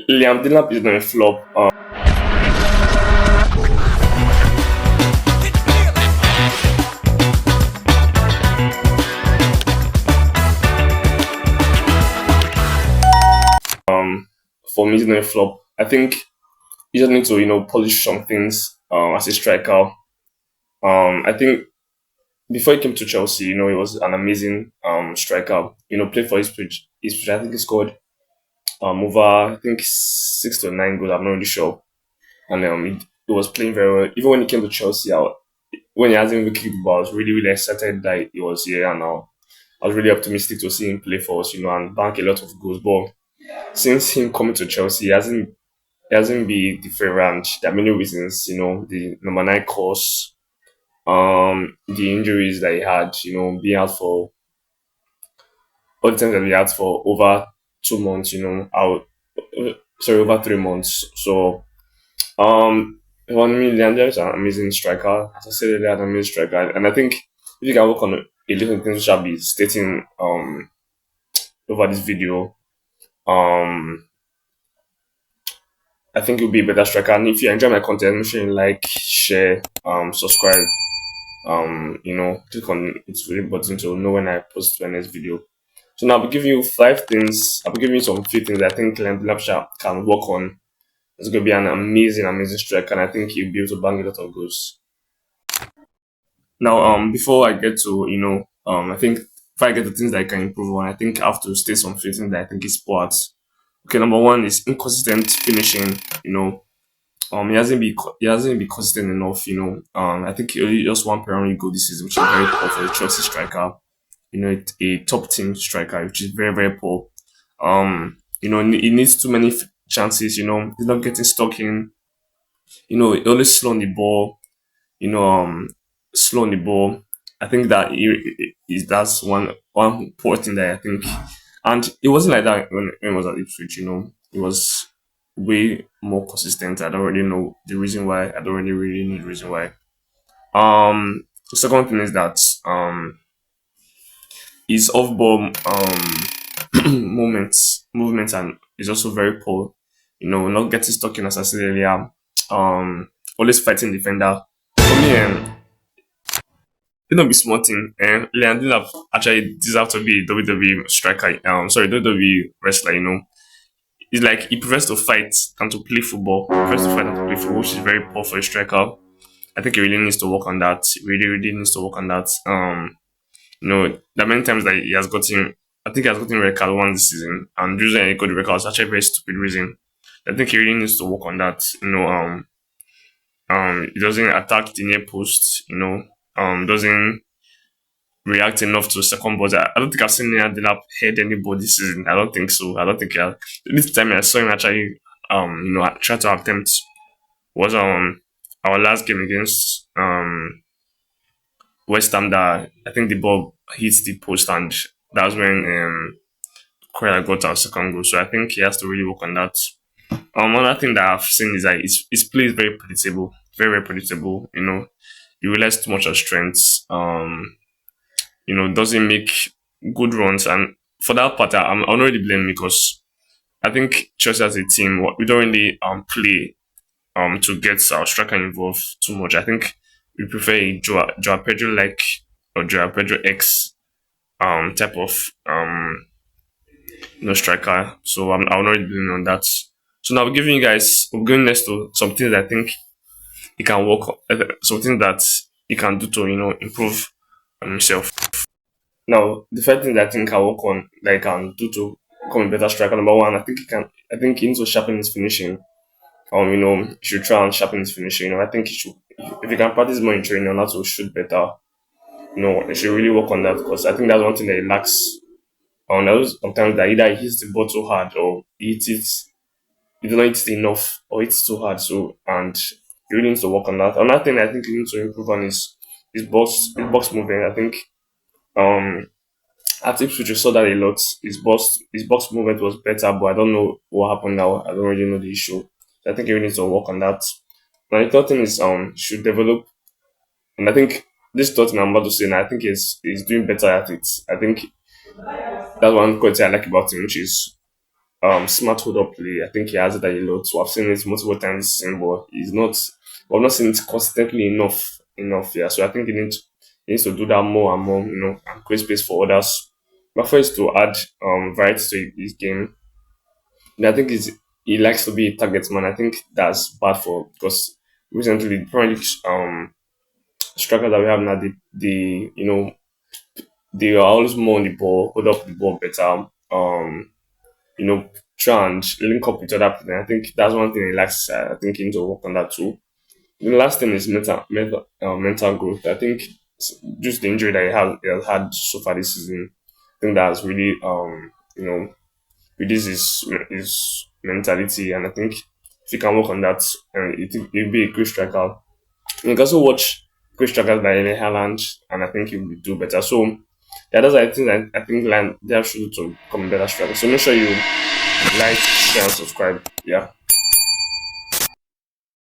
Liam Delap is not a flop. For me, he's not a flop. I think you just need to polish some things as a striker. I think before he came to Chelsea, he was an amazing striker. Played for his I think he scored over I think 6 to 9 goals. I'm not really sure, and he was playing very well. Even when he came to Chelsea, when he hasn't even kicked the ball, I was really really excited that he was here, and I was really optimistic to see him play for us, and bank a lot of goals. But since him coming to Chelsea, he hasn't been the favorite. There are many reasons, the number 9 course, the injuries that he had, being out for all the times that he had for over 2 months, out, sorry, over 3 months. So, one million, there's an amazing striker. As I said earlier, an amazing striker, and I think if you can work on a little things which I'll be stating over this video, um, I think you'll be a better striker. And if you enjoy my content, make sure you like, share, subscribe, click on its really button to know when I post my next video. So now I'll be giving you 5 things. I'll be giving you some few things I think Glenn Lapsha can work on. It's going to be an amazing, amazing striker, and I think he'll be able to bang a lot of goals. Now, before I get to, I think if I get the things that I can improve on, I think I have to state some few things that I think is poor at. Okay, number one is inconsistent finishing. He hasn't been consistent enough. I think he only just one Premier League goal this season, which is very poor for a Chelsea striker. A top team striker, which is very very poor. He needs too many chances. He's not getting stuck in. He always slow on the ball. You know, slow on the ball. I think that that's one poor thing that I think, and it wasn't like that when he was at Ipswich. It was way more consistent. I don't really know the reason why. I don't really know the reason why. The second thing is that his off ball movements and is also very poor. Not getting stuck in as I said earlier. Always fighting defender. For me, it not be small thing. Leandro actually deserves to be a WWE striker. Sorry, WWE wrestler. It's like he prefers to fight than to play football. He prefers to fight than to play football, which is very poor for a striker. I think he really needs to work on that. Really, really needs to work on that. There are many times that he has gotten, I think he has gotten red card one this season, and the reason he got the red card is actually a very stupid reason. I think he really needs to work on that. He doesn't attack the near post. Doesn't react enough to second balls. I don't think I've seen him head any ball this season. I don't think so. I don't think this time I saw him actually try to attempt was our last game against West Ham that I think the ball hits the post, and that's when Korea got our second goal. So I think he has to really work on that. Another thing that I've seen is that his play is very predictable, very very predictable. He relies too much on strengths. Doesn't make good runs, and for that part, I'm not really blaming because I think Chelsea as a team, we don't really play to get our striker involved too much. I think we prefer a Joao Pedro like or Joao Pedro X type of striker. So I'm not really blaming on that. So now we're going next to some things that I think he can work on, something that he can do to improve on himself. Now, the first thing that I think I work on that he can do to become a better striker, number one, I think he needs to sharpen his finishing. He should try and sharpen his finishing. I think he should, if he can practice more in training on how to shoot better, he should really work on that because I think that's one thing that he lacks. There's sometimes that either he hits the ball too hard or he does not hit it enough or hits too hard. So, and he really needs to work on that. Another thing I think he needs to improve on is his box movement. I think at Ipswich, we saw that a lot. His box movement was better, but I don't know what happened now. I don't really know the issue. So I think he really needs to work on that. Now the third thing is should develop, and I think this third thing I'm about to say now, I think he's doing better at it. I think that's one quality I like about him, which is smart hold up play. I think he has it at a lot. So I've seen it multiple times this season, but he's not. I've not seen it consistently enough. Yeah. So I think he needs to do that more and more. And create space for others. But first to add variety to his game, and I think he likes to be a target man. I think that's bad for because recently the Premier League strikers that we have now, they are always more on the ball, hold up the ball better. You know, try and link up with other people. I think that's one thing he likes. I think he needs to work on that too. The last thing is mental growth. I think just the injury that he has had so far this season, I think that has really reduced his mentality, and I think if he can work on that, he'll be a great striker. You can also watch great strikers like Erling Haaland, and I think he will do better. So yeah, those are the things I think they have should do to become a better striker. So make sure you like, share, and subscribe. Yeah.